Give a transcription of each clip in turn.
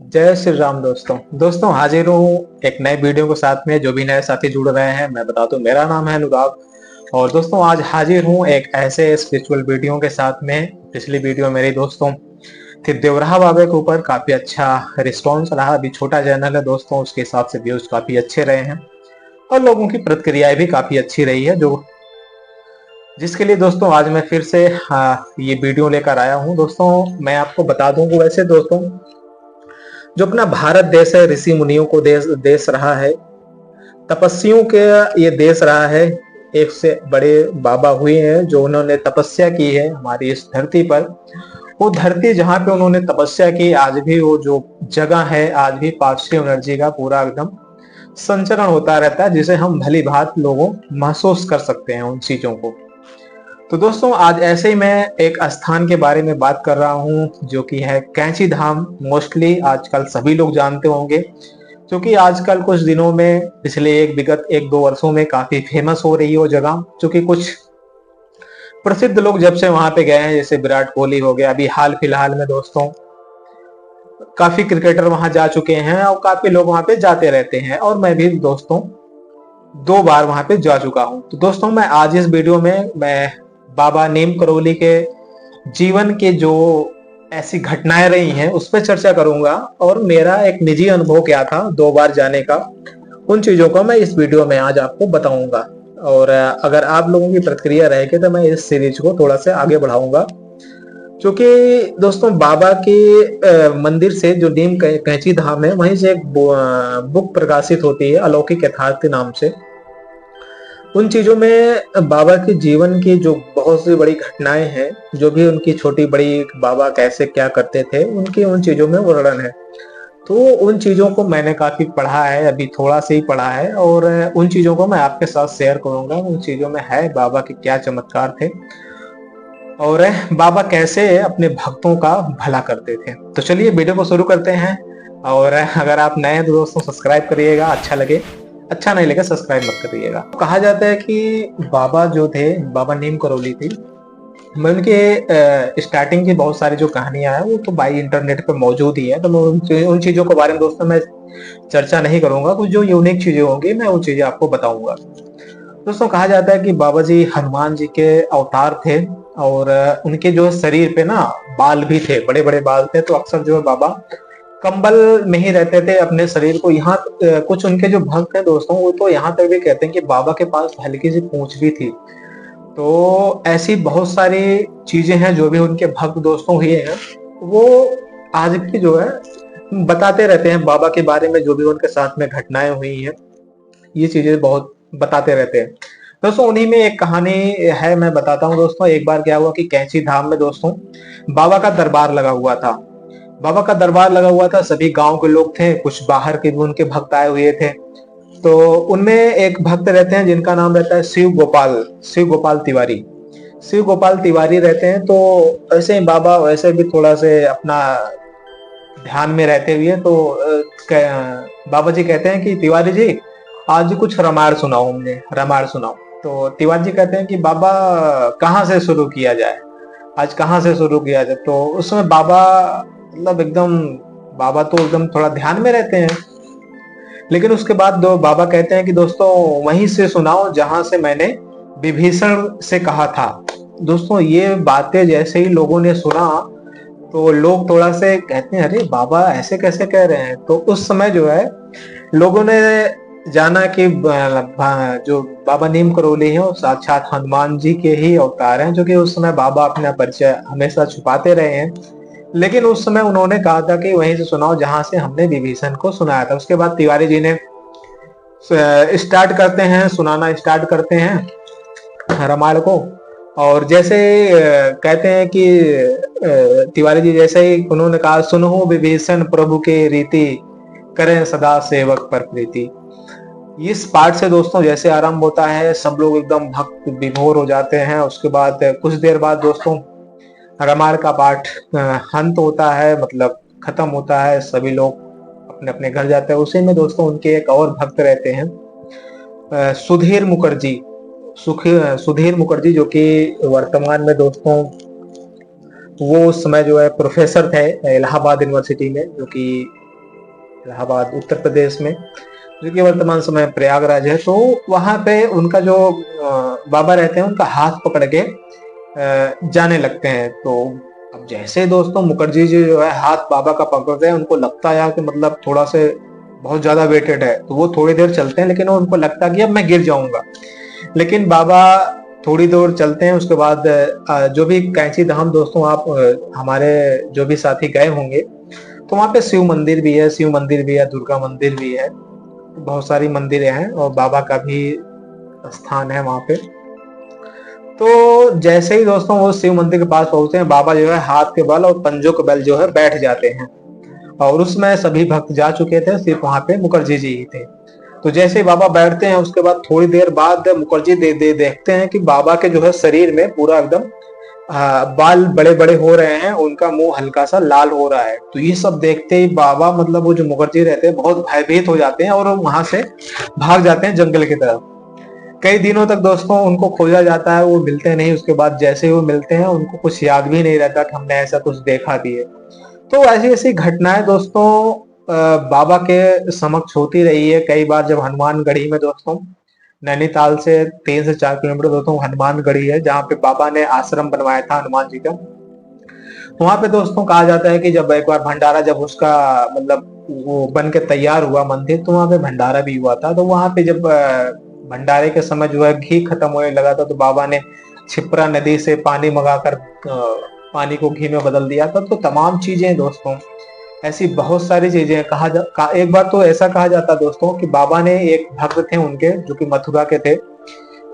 जय श्री राम दोस्तों हाजिर हूँ एक नए वीडियो के साथ में। जो भी नए साथी जुड़ रहे हैं मैं बता दूं, मेरा नाम है अनुराग। और दोस्तों आज हाजिर हूँ एक ऐसे स्पिरिचुअल वीडियो के साथ में। पिछली वीडियो मेरी दोस्तों थी देवराहा बाबा के ऊपर, काफी अच्छा रिस्पॉन्स रहा। अभी छोटा चैनल है दोस्तों, उसके हिसाब से व्यूज काफी अच्छे रहे हैं और लोगों की प्रतिक्रियाएं भी काफी अच्छी रही है, जो जिसके लिए दोस्तों आज मैं फिर से ये वीडियो लेकर आया हूँ। दोस्तों मैं आपको बता दूं कि वैसे दोस्तों जो अपना भारत देश है ऋषि मुनियों को देश रहा है, तपस्वियों के ये देश रहा है। एक से बड़े बाबा हुए हैं जो उन्होंने तपस्या की है हमारी इस धरती पर। वो धरती जहाँ पे उन्होंने तपस्या की, आज भी वो जो जगह है, आज भी पॉजिटिव एनर्जी का पूरा एकदम संचरण होता रहता है, जिसे हम भली भांत लोगों महसूस कर सकते हैं उन चीजों को। तो दोस्तों आज ऐसे ही मैं एक स्थान के बारे में बात कर रहा हूँ, जो कि है कैंची धाम। मोस्टली आजकल सभी लोग जानते होंगे, क्योंकि आजकल कुछ दिनों में, पिछले विगत एक दो वर्षों में काफी फेमस हो रही है वो जगह। क्योंकि कुछ प्रसिद्ध लोग जब से वहां पे गए हैं, जैसे विराट कोहली हो गया, अभी हाल फिलहाल में दोस्तों काफी क्रिकेटर वहां जा चुके हैं और काफी लोग वहां पे जाते रहते हैं। और मैं भी दोस्तों 2 बार वहां पे जा चुका हूं। तो दोस्तों मैं आज इस वीडियो में मैं बाबा नीम करोली के जीवन के जो ऐसी घटनाएं रही हैं उस पर चर्चा करूंगा, और मेरा एक निजी अनुभव क्या था 2 बार जाने का, उन चीजों को मैं इस वीडियो में आज आपको बताऊंगा। और अगर आप लोगों की प्रतिक्रिया रहेगी तो मैं इस सीरीज को थोड़ा सा आगे बढ़ाऊंगा। क्योंकि दोस्तों बाबा के मंदिर से जो नीम कैंची धाम है, वहीं से एक बुक प्रकाशित होती है अलौकिक यथार्थ नाम से। उन चीजों में बाबा के जीवन की जो बहुत सी बड़ी घटनाएं हैं, जो भी उनकी छोटी बड़ी बाबा कैसे क्या करते थे, उनकी उन चीजों में वर्णन है। तो उन चीजों को मैंने काफी पढ़ा है, अभी थोड़ा सा ही पढ़ा है, और उन चीजों को मैं आपके साथ शेयर करूंगा। उन चीजों में है बाबा के क्या चमत्कार थे, और बाबा कैसे अपने भक्तों का भला करते थे। तो चलिए वीडियो को शुरू करते हैं। और अगर आप नए हैं तो दोस्तों सब्सक्राइब करिएगा, अच्छा लगे, अच्छा नहीं लगे सब्सक्राइब मत करिएगा। कहा जाता है कि बाबा जो थे, बाबा नीम करोली थी, मैं उनके स्टार्टिंग की बहुत सारी जो कहानियां हैं वो तो बाई इंटरनेट पे मौजूद ही है। तो मैं उन चीजों के बारे में दोस्तों मैं चर्चा नहीं करूंगा। कुछ जो यूनिक चीजें होंगी मैं वो चीजें आपको बताऊंगा। दोस्तों कहा जाता है कि बाबा जी हनुमान जी के अवतार थे, और उनके जो शरीर पे ना बाल भी थे, बड़े बड़े बाल थे। तो अक्सर जो है बाबा कंबल में ही रहते थे अपने शरीर को। यहाँ कुछ उनके जो भक्त हैं दोस्तों, वो तो यहाँ तक भी कहते हैं कि बाबा के पास हल्की सी पूंछ भी थी। तो ऐसी बहुत सारी चीजें हैं जो भी उनके भक्त दोस्तों हुए हैं, वो आज भी जो है बताते रहते हैं बाबा के बारे में। जो भी उनके साथ में घटनाएं हुई हैं, ये चीजें बहुत बताते रहते हैं दोस्तों। उन्हीं में एक कहानी है, मैं बताता हूँ दोस्तों। एक बार क्या हुआ कि कैंची धाम में दोस्तों बाबा का दरबार लगा हुआ था। बाबा का दरबार लगा हुआ था, सभी गांव के लोग थे, कुछ बाहर के भी उनके भक्त आए हुए थे। तो उनमें एक भक्त रहते हैं जिनका नाम रहता है शिव गोपाल तिवारी। शिव गोपाल तिवारी रहते हैं। तो ऐसे ही बाबा वैसे भी थोड़ा से अपना ध्यान में रहते हुए, तो बाबा जी कहते हैं कि तिवारी जी आज कुछ रामायण सुनाओ, हमने रामायण सुनाओ। तो तिवारी जी कहते हैं कि बाबा कहाँ से शुरू किया जाए, आज कहाँ से शुरू किया जाए। तो उस समय बाबा मतलब एकदम, बाबा तो एकदम थोड़ा ध्यान में रहते हैं। लेकिन उसके बाद दो बाबा कहते हैं कि दोस्तों वहीं से सुनाओ जहां से मैंने विभीषण से कहा था। दोस्तों ये बातें जैसे ही लोगों ने सुना, तो लोग थोड़ा से कहते हैं अरे बाबा ऐसे कैसे कह रहे हैं। तो उस समय जो है लोगों ने जाना कि जो बाबा नीम करोली है वो साक्षात हनुमान जी के ही अवतार हैं। जो कि उस समय बाबा अपना परिचय हमेशा छुपाते रहे हैं, लेकिन उस समय उन्होंने कहा था कि वहीं से सुनाओ जहां से हमने विभीषण को सुनाया था। उसके बाद तिवारी जी ने स्टार्ट करते हैं, सुनाना स्टार्ट करते हैं रामायण को। और जैसे कहते हैं कि तिवारी जी जैसे ही उन्होंने कहा, सुनो विभीषण प्रभु के रीति, करें सदा सेवक पर प्रीति। इस पार्ट से दोस्तों जैसे आरंभ होता है, सब लोग एकदम भक्त विभोर हो जाते हैं। उसके बाद कुछ देर बाद दोस्तों रामायण का पाठ अंत होता है, मतलब खत्म होता है, सभी लोग अपने अपने घर जाते हैं। उसी में दोस्तों उनके एक और भक्त रहते हैं सुधीर मुखर्जी, जो कि वर्तमान में दोस्तों वो उस समय जो है प्रोफेसर थे इलाहाबाद यूनिवर्सिटी में, जो कि इलाहाबाद उत्तर प्रदेश में, जो कि वर्तमान समय प्रयागराज है। तो वहां पे उनका जो बाबा रहते हैं, उनका हाथ पकड़ के जाने लगते हैं। तो अब जैसे दोस्तों मुखर्जी जी जो है हाथ बाबा का पकड़ते हैं, उनको लगता है कि मतलब थोड़ा से बहुत ज्यादा वेटेड है, तो वो थोड़ी देर चलते हैं, लेकिन उनको लगता है कि अब मैं गिर जाऊंगा। लेकिन बाबा थोड़ी दूर चलते हैं, उसके बाद जो भी कैंची धाम दोस्तों आप हमारे जो भी साथी गए होंगे, तो वहाँ पे शिव मंदिर भी है, दुर्गा मंदिर भी है, बहुत सारी मंदिरें हैं और बाबा का भी स्थान है वहाँ पे। तो जैसे ही दोस्तों वो शिव मंदिर के पास पहुंचते हैं, बाबा जो है हाथ के बल और पंजों के बल जो है बैठ जाते हैं, और उसमें सभी भक्त जा चुके थे, सिर्फ वहां पे मुखर्जी जी ही थे। तो जैसे ही बाबा बैठते हैं, उसके बाद थोड़ी देर बाद मुखर्जी देखते हैं कि बाबा के जो है शरीर में पूरा एकदम बाल बड़े बड़े हो रहे हैं, उनका मुंह हल्का सा लाल हो रहा है। तो ये सब देखते ही बाबा मतलब वो जो मुखर्जी रहते हैं बहुत भयभीत हो जाते हैं और वहां से भाग जाते हैं जंगल की तरफ। कई दिनों तक दोस्तों उनको खोजा जाता है, वो मिलते नहीं। उसके बाद जैसे ही वो मिलते हैं, उनको कुछ याद भी नहीं रहता कि हमने ऐसा कुछ देखा भी है। तो ऐसी ऐसी घटनाएं दोस्तों बाबा के समक्ष होती रही है। कई बार जब हनुमानगढ़ी में दोस्तों, नैनीताल से 3 से 4 किलोमीटर दोस्तों हनुमानगढ़ी है, जहाँ पे बाबा ने आश्रम बनवाया था हनुमान जी का। वहां पे दोस्तों कहा जाता है कि जब एक बार भंडारा, जब उसका मतलब वो बन के तैयार हुआ मंदिर, तो वहां पे भंडारा भी हुआ था। तो वहां पे जब भंडारे के समय जो है घी खत्म होने लगा था, तो बाबा ने छिप्रा नदी से पानी मंगाकर पानी को घी में बदल दिया था। तो तमाम चीजें दोस्तों, ऐसी बहुत सारी चीजें एक बार तो ऐसा कहा जाता दोस्तों कि बाबा ने, एक भक्त थे उनके जो कि मथुरा के थे,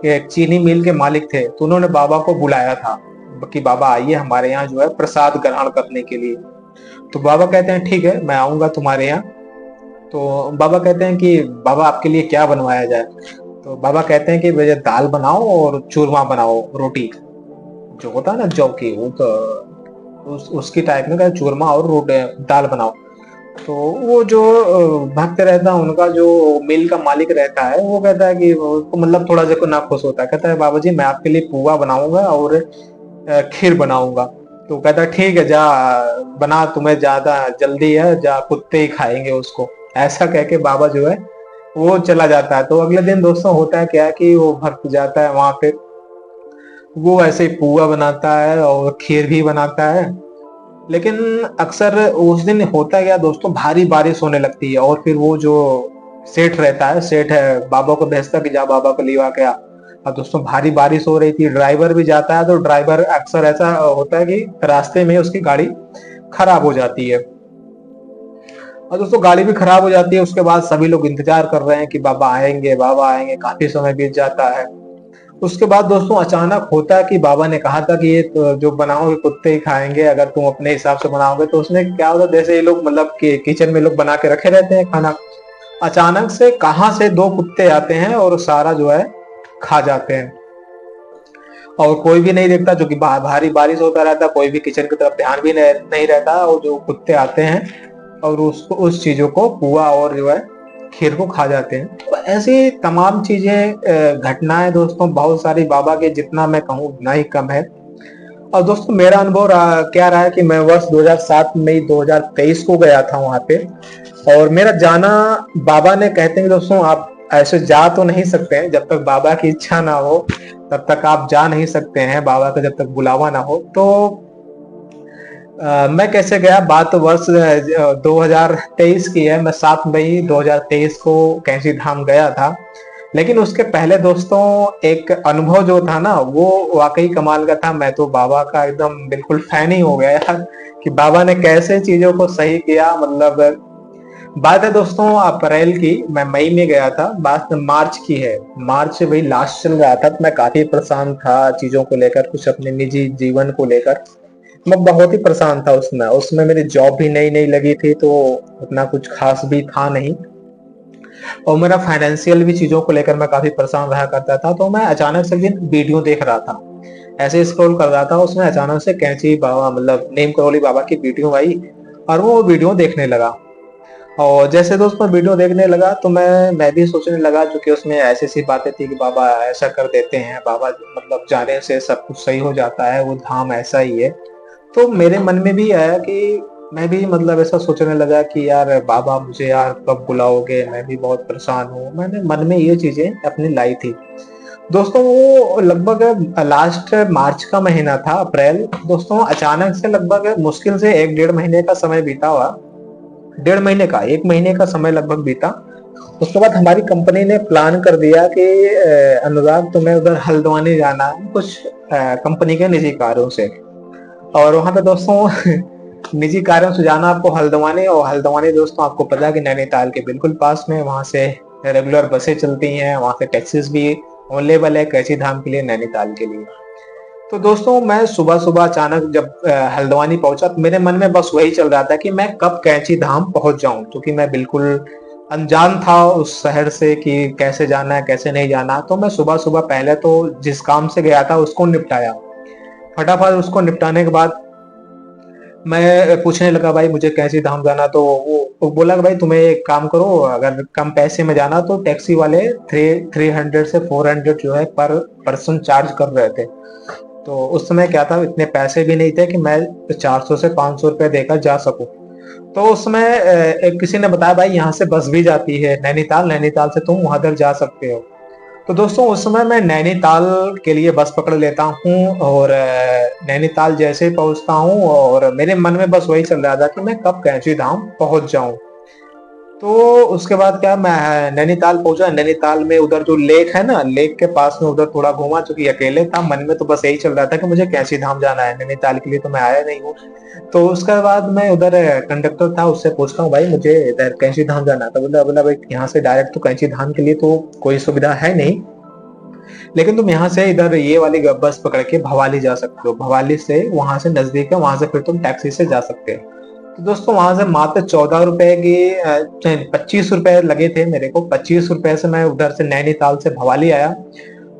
एक चीनी मिल के मालिक थे, तो उन्होंने बाबा को बुलाया था कि बाबा आइए हमारे यहाँ जो है प्रसाद ग्रहण करने के लिए। तो बाबा कहते हैं ठीक है, मैं आऊंगा तुम्हारे यहाँ। तो बाबा कहते हैं कि बाबा आपके लिए क्या बनवाया जाए। तो बाबा कहते हैं कि भैया दाल बनाओ और चूरमा बनाओ, रोटी जो होता है ना जौ की, वो तो उसकी टाइप में चूरमा और रोटी दाल बनाओ। तो वो जो भक्त रहता है, उनका जो मिल का मालिक रहता है, वो कहता है कि उसको मतलब थोड़ा सा ना खुश होता है, कहता है बाबा जी मैं आपके लिए पुआ बनाऊंगा और खीर बनाऊंगा। तो कहता है ठीक है, जा बना, तुम्हें ज्यादा जल्दी है, जा कुत्ते ही खाएंगे उसको। ऐसा कह के बाबा जो है वो चला जाता है। तो अगले दिन दोस्तों होता है क्या कि वो भक्त जाता है वहां पे, वो ऐसे ही पुआ बनाता है और खीर भी बनाता है। लेकिन अक्सर उस दिन होता क्या दोस्तों, भारी बारिश होने लगती है, और फिर वो जो सेठ रहता है, सेठ है, बाबा को भेजता कि जा बाबा को लिवा के आ। अब दोस्तों भारी बारिश हो रही थी, ड्राइवर भी जाता है, तो ड्राइवर अक्सर ऐसा होता है कि रास्ते में उसकी गाड़ी खराब हो जाती है। और दोस्तों गाड़ी भी खराब हो जाती है, उसके बाद सभी लोग इंतजार कर रहे हैं कि बाबा आएंगे, बाबा आएंगे, काफी समय बीत जाता है। उसके बाद दोस्तों अचानक होता है कि बाबा ने कहा था कि ये तो जो बनाओगे कुत्ते ही खाएंगे, अगर तुम अपने हिसाब से बनाओगे। तो उसमें क्या होता है, जैसे ये लोग मतलब कि किचन में लोग बना के रखे रहते हैं खाना, अचानक से कहां से 2 कुत्ते आते हैं और सारा जो है खा जाते हैं। और कोई भी नहीं देखता, जो कि भारी बारिश होता रहता, कोई भी किचन की तरफ ध्यान भी नहीं रहता, और जो कुत्ते आते हैं और उसको, उस चीजों को, पुआ और जो है खीर को खा जाते हैं। तो ऐसी तमाम चीजें, घटनाएं दोस्तों बहुत सारी, बाबा के जितना मैं कहूँ उतना ही कम है। और दोस्तों मेरा अनुभव क्या रहा है कि मैं वर्ष 2007 मई 2023 को गया था वहां पे, और मेरा जाना, बाबा ने कहते हैं कि दोस्तों आप ऐसे जा तो नहीं सकते हैं, जब तक बाबा की इच्छा ना हो तब तक आप जा नहीं सकते हैं, बाबा का जब तक बुलावा ना हो। तो मैं कैसे गया, बात तो वर्ष 2023 की है। मैं 7 मई 2023 को कैंची धाम गया था। लेकिन उसके पहले दोस्तों एक अनुभव जो था ना, वो वाकई कमाल का था। मैं तो बाबा का एकदम बिल्कुल फैन ही हो गया यार, कि बाबा ने कैसे चीजों को सही किया। मतलब बात है दोस्तों अप्रैल की, मैं मई में गया था, बात मार्च की है। मार्च से वही लास्ट चल रहा था, तो मैं काफी परेशान था चीजों को लेकर, कुछ अपने निजी जीवन को लेकर मैं बहुत ही परेशान था उसमें। उसमें मेरी जॉब भी नई नई लगी थी, तो उतना कुछ खास भी था नहीं, और मेरा फाइनेंशियल भी चीजों को लेकर मैं काफी परेशान रहा करता था। तो मैं अचानक से एक दिन वीडियो देख रहा था, ऐसे स्क्रॉल कर रहा था, उसमें अचानक से कैंची बाबा मतलब नीम करौली बाबा की वीडियो आई, और वो वीडियो देखने लगा। और जैसे दोस्त मैं वीडियो देखने लगा, तो मैं भी सोचने लगा, क्योंकि उसमें ऐसी सी बातें थी कि बाबा ऐसा कर देते हैं, बाबा मतलब जाने से सब कुछ सही हो जाता है, वो धाम ऐसा ही है। तो मेरे मन में भी आया कि मैं भी मतलब ऐसा सोचने लगा कि यार बाबा मुझे यार कब बुलाओगे, मैं भी बहुत परेशान हूँ। मैंने मन में ये चीजें अपनी लाई थी। दोस्तों वो लगभग लास्ट मार्च का महीना था, अप्रैल। दोस्तों अचानक से लगभग मुश्किल से 1 डेढ़ महीने का समय बीता हुआ। 1.5 महीने का, 1 महीने का समय लगभग बीता। उसके बाद हमारी कंपनी ने प्लान कर दिया कि अनुराग तुम्हें उधर हल्द्वानी जाना है कुछ कंपनी के निजी कार्यों से। और वहां पे दोस्तों निजी कार्यों से जाना आपको हल्द्वानी, और हल्द्वानी दोस्तों आपको पता है कि नैनीताल के बिल्कुल पास में। वहां से रेगुलर बसें चलती हैं, वहां से टैक्सीज भी अवेलेबल है कैंची धाम के लिए, नैनीताल के लिए। तो दोस्तों मैं सुबह सुबह अचानक जब हल्द्वानी पहुंचा तो मेरे मन में बस वही चल रहा था कि मैं कब कैंची धाम पहुंच जाऊं, क्योंकि मैं बिल्कुल अनजान था उस शहर से कि कैसे जाना है कैसे नहीं जाना। तो मैं सुबह सुबह पहले तो जिस काम से गया था उसको निपटाया। फटाफट उसको निपटाने के बाद मैं पूछने लगा भाई मुझे कैंची धाम जाना। तो वो बोला कि भाई तुम्हें एक काम करो, अगर कम पैसे में जाना तो टैक्सी वाले 300 से 400 जो है पर पर्सन चार्ज कर रहे थे। तो उस समय क्या था, इतने पैसे भी नहीं थे कि मैं 400 से 500 रुपए देकर जा सकूं। तो उस समय एक किसी ने बताया भाई यहाँ से बस भी जाती है नैनीताल, नैनीताल से तुम वहां तक जा सकते हो। तो दोस्तों उस समय मैं नैनीताल के लिए बस पकड़ लेता हूँ, और नैनीताल जैसे ही पहुंचता हूँ और मेरे मन में बस वही चल रहा था कि मैं कब कैंची धाम पहुंच जाऊं। तो उसके बाद क्या, मैं नैनीताल पहुंचा। नैनीताल में उधर जो लेक है ना, लेक के पास में उधर थोड़ा घूमा, चूंकि अकेले था मन में तो बस यही चल रहा था कि मुझे कैंची धाम जाना है, नैनीताल के लिए तो मैं आया नहीं हूँ। तो उसके बाद मैं उधर कंडक्टर था उससे पूछता हूँ भाई मुझे इधर कैंची धाम जाना है। तो बोला बोला भाई यहाँ से डायरेक्ट तो कैंची धाम के लिए तो कोई सुविधा है नहीं, लेकिन तुम यहाँ से इधर ये वाली बस पकड़ के भवाली जा सकते हो, भवाली से वहां से नजदीक है, वहां से फिर तुम टैक्सी से जा सकते हो। तो दोस्तों वहां से मात्र 14 रुपए की 25 रुपए लगे थे मेरे को। 25 रुपए से मैं उधर से नैनीताल से भवाली आया।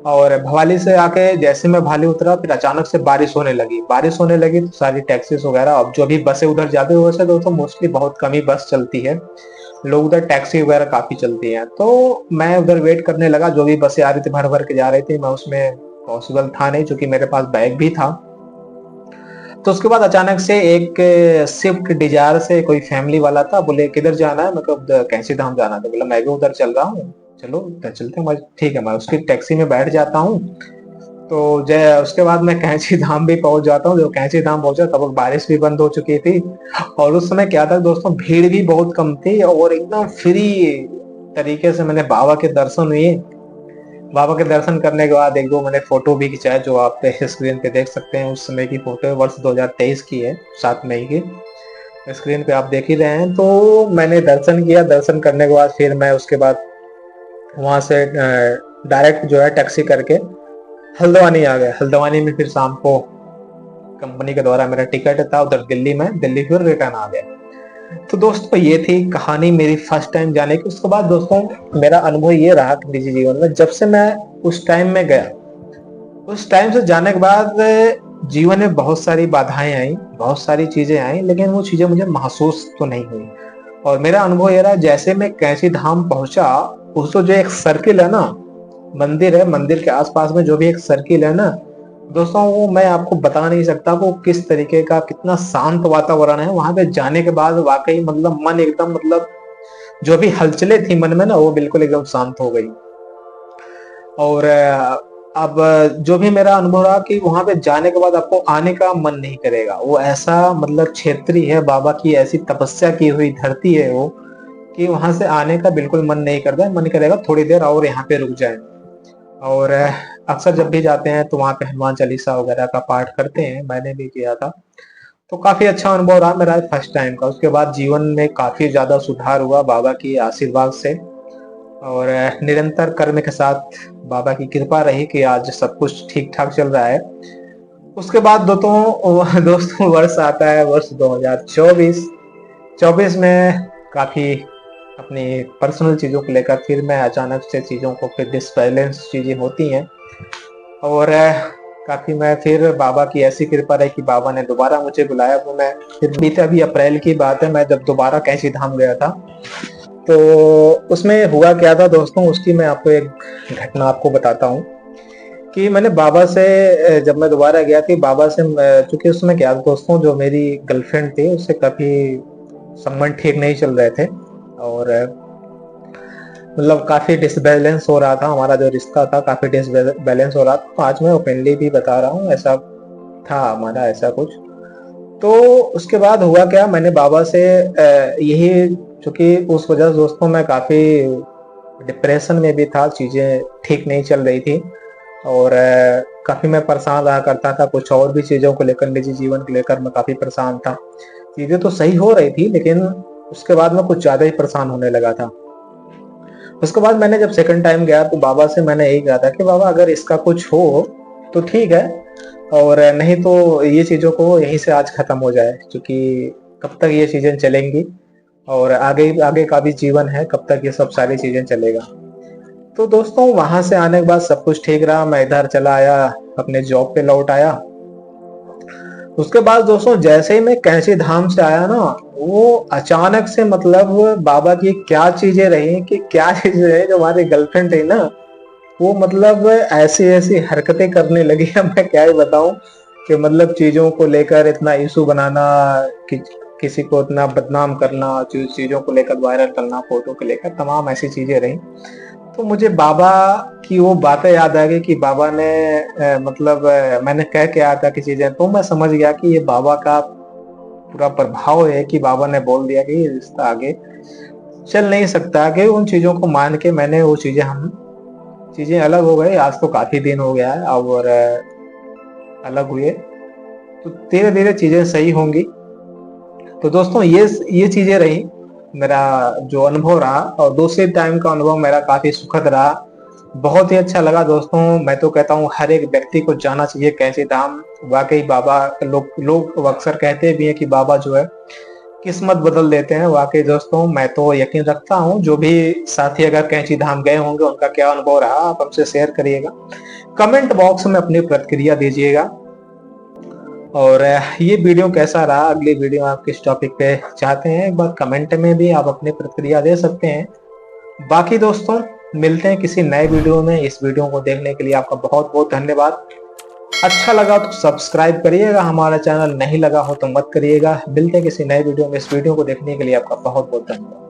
और भवाली से आके जैसे मैं भवाली उतरा फिर अचानक से बारिश होने लगी। बारिश होने लगी तो सारी टैक्सीज वगैरह, अब जो भी बसें उधर जाते हुए से दोस्तों मोस्टली बहुत कम ही बस चलती है, लोग उधर टैक्सी वगैरह काफी चलती हैं। तो मैं उधर वेट करने लगा, जो भी बसें आ रही थी भर भर के जा रही थी, मैं उसमें पॉसिबल था नहीं क्योंकि मेरे पास बैग भी था। तो उसके बाद अचानक से एक स्विफ्ट डिजायर से कोई फैमिली वाला था, बोले किधर जाना है, मतलब कैंची धाम जाना था। बोला मैं भी उधर चल रहा हूँ, चलो उधर चलते हैं। ठीक है, मैं उसकी टैक्सी में बैठ जाता हूँ। तो जय उसके बाद मैं कैंची धाम भी पहुंच जाता हूँ। जब कैंची धाम पहुंचा तब बारिश भी बंद हो चुकी थी, और उस समय क्या था दोस्तों, भीड़ भी बहुत कम थी और एकदम फ्री तरीके से मैंने बाबा के दर्शन हुए। बाबा के दर्शन करने के बाद एक दो मैंने फोटो भी खिंचाया, जो आप स्क्रीन पे देख सकते हैं। उस समय की फोटो है, वर्ष 2023 की है, 7 मई की। स्क्रीन पे आप देख ही रहे हैं। तो मैंने दर्शन किया, दर्शन करने के बाद फिर मैं उसके बाद वहां से डायरेक्ट जो है टैक्सी करके हल्द्वानी आ गया। हल्द्वानी में फिर शाम को कंपनी के द्वारा मेरा टिकट था उधर दिल्ली में, दिल्ली फिर रिटर्न आ गया। तो दोस्तों ये थी कहानी मेरी फर्स्ट टाइम जाने की। उसके बाद दोस्तों मेरा अनुभव ये रहा कि निजी जीवन में, जब से मैं उस टाइम में गया, उस टाइम से जाने के बाद जीवन में बहुत सारी बाधाएं आई, बहुत सारी चीजें आई, लेकिन वो चीजें मुझे महसूस तो नहीं हुई। और मेरा अनुभव ये रहा, जैसे मैं कैंची धाम पहुंचा, उसको जो एक सर्किल है ना, मंदिर है, मंदिर के आसपास में जो भी एक सर्किल है ना दोस्तों, वो मैं आपको बता नहीं सकता वो किस तरीके का, कितना शांत वातावरण है वहां पे जाने के बाद। वाकई मतलब मन एकदम, मतलब जो भी हलचलें थी मन में ना, वो बिल्कुल एकदम शांत हो गई। और अब जो भी मेरा अनुभव रहा कि वहां पे जाने के बाद आपको आने का मन नहीं करेगा। वो ऐसा मतलब क्षेत्रीय है, बाबा की ऐसी तपस्या की हुई धरती है वो, कि वहां से आने का बिल्कुल मन नहीं करता है। मन करेगा थोड़ी देर और यहाँ पे रुक जाए। और अक्सर जब भी जाते हैं तो वहाँ पे हनुमान चालीसा वगैरह का पाठ करते हैं, मैंने भी किया था। तो काफी अच्छा अनुभव रहा मेरा फर्स्ट टाइम का। उसके बाद जीवन में काफी ज्यादा सुधार हुआ बाबा की आशीर्वाद से, और निरंतर कर्म के साथ बाबा की कृपा रही कि आज सब कुछ ठीक ठाक चल रहा है। उसके बाद दोस्तों वर्ष आता है, वर्ष 2024। 24 में काफी अपनी पर्सनल चीजों को लेकर फिर मैं अचानक से चीजों को फिर डिसबैलेंस चीजें होती हैं। और काफी मैं फिर बाबा की ऐसी कृपा रही कि बाबा ने दोबारा मुझे बुलाया। वो मैं फिर बीते अभी अप्रैल की बात है, मैं जब दोबारा कैंची धाम गया था। तो उसमें हुआ क्या था दोस्तों, उसकी मैं आपको एक घटना आपको बताता हूँ कि मैंने बाबा से जब मैं दोबारा गया थी बाबा से, चूंकि उसमें क्या दोस्तों, जो मेरी गर्लफ्रेंड थी उससे काफी संबंध ठीक नहीं चल रहे थे, और मतलब काफी डिसबैलेंस हो रहा था हमारा जो रिश्ता था, काफी डिसबैलेंस हो रहा था। तो आज मैं ओपनली भी बता रहा हूँ, ऐसा था हमारा, ऐसा कुछ। तो उसके बाद हुआ क्या, मैंने बाबा से यही, चूंकि उस वजह से दोस्तों मैं काफी डिप्रेशन में भी था, चीजें ठीक नहीं चल रही थी, और काफी मैं परेशान रहा करता था, कुछ और भी चीजों को लेकर, निजी जीवन को लेकर मैं काफी परेशान था। चीजें तो सही हो रही थी, लेकिन उसके बाद मैं कुछ ज्यादा ही परेशान होने लगा था। उसके बाद मैंने जब सेकंड टाइम गया तो बाबा से मैंने यही कहा था कि बाबा अगर इसका कुछ हो तो ठीक है, और नहीं तो ये चीजों को यहीं से आज खत्म हो जाए, क्योंकि कब तक ये चीजें चलेंगी, और आगे आगे का भी जीवन है, कब तक ये सब सारी चीजें चलेगा। तो दोस्तों वहां से आने के बाद सब कुछ ठीक रहा, मैं इधर चला आया, अपने जॉब पे लौट आया। उसके बाद दोस्तों जैसे ही मैं कैंची धाम से आया ना, वो अचानक से, मतलब बाबा की क्या चीजें रही, कि क्या चीजें रही, जो हमारी गर्लफ्रेंड थी ना, वो मतलब ऐसी ऐसी हरकतें करने लगी है, मैं क्या ही बताऊं, कि मतलब चीजों को लेकर इतना इशू बनाना, कि किसी को इतना बदनाम करना, चीजों को लेकर वायरल करना, फोटो को लेकर, तमाम ऐसी चीजें रही। तो मुझे बाबा की वो बातें याद आ गई कि बाबा ने मतलब मैंने कह के आया था कि चीजें, तो मैं समझ गया कि ये बाबा का पूरा प्रभाव है, कि बाबा ने बोल दिया कि ये रिश्ता आगे चल नहीं सकता, कि उन चीजों को मान के मैंने वो चीजें, हम चीजें अलग हो गई। आज तो काफी दिन हो गया है, और अलग हुए, तो धीरे धीरे चीजें सही होंगी। तो दोस्तों ये चीजें रही, मेरा जो अनुभव रहा, और दूसरे टाइम का अनुभव मेरा काफी सुखद रहा, बहुत ही अच्छा लगा दोस्तों। मैं तो कहता हूँ हर एक व्यक्ति को जाना चाहिए कैंची धाम। वाकई बाबा, लोग अक्सर कहते भी हैं कि बाबा जो है किस्मत बदल देते हैं। वाकई दोस्तों मैं तो यकीन रखता हूँ, जो भी साथी अगर कैंची धाम गए होंगे उनका क्या अनुभव रहा, आप हमसे शेयर करिएगा, कमेंट बॉक्स में अपनी प्रतिक्रिया दीजिएगा। और ये वीडियो कैसा रहा, अगली वीडियो आप किस टॉपिक पे चाहते हैं, एक बार कमेंट में भी आप अपनी प्रतिक्रिया दे सकते हैं। बाकी दोस्तों मिलते हैं किसी नए वीडियो में। इस वीडियो को देखने के लिए आपका बहुत बहुत धन्यवाद। अच्छा लगा तो सब्सक्राइब करिएगा हमारा चैनल, नहीं लगा हो तो मत करिएगा। मिलते हैं किसी नए वीडियो में। इस वीडियो को देखने के लिए आपका बहुत बहुत धन्यवाद।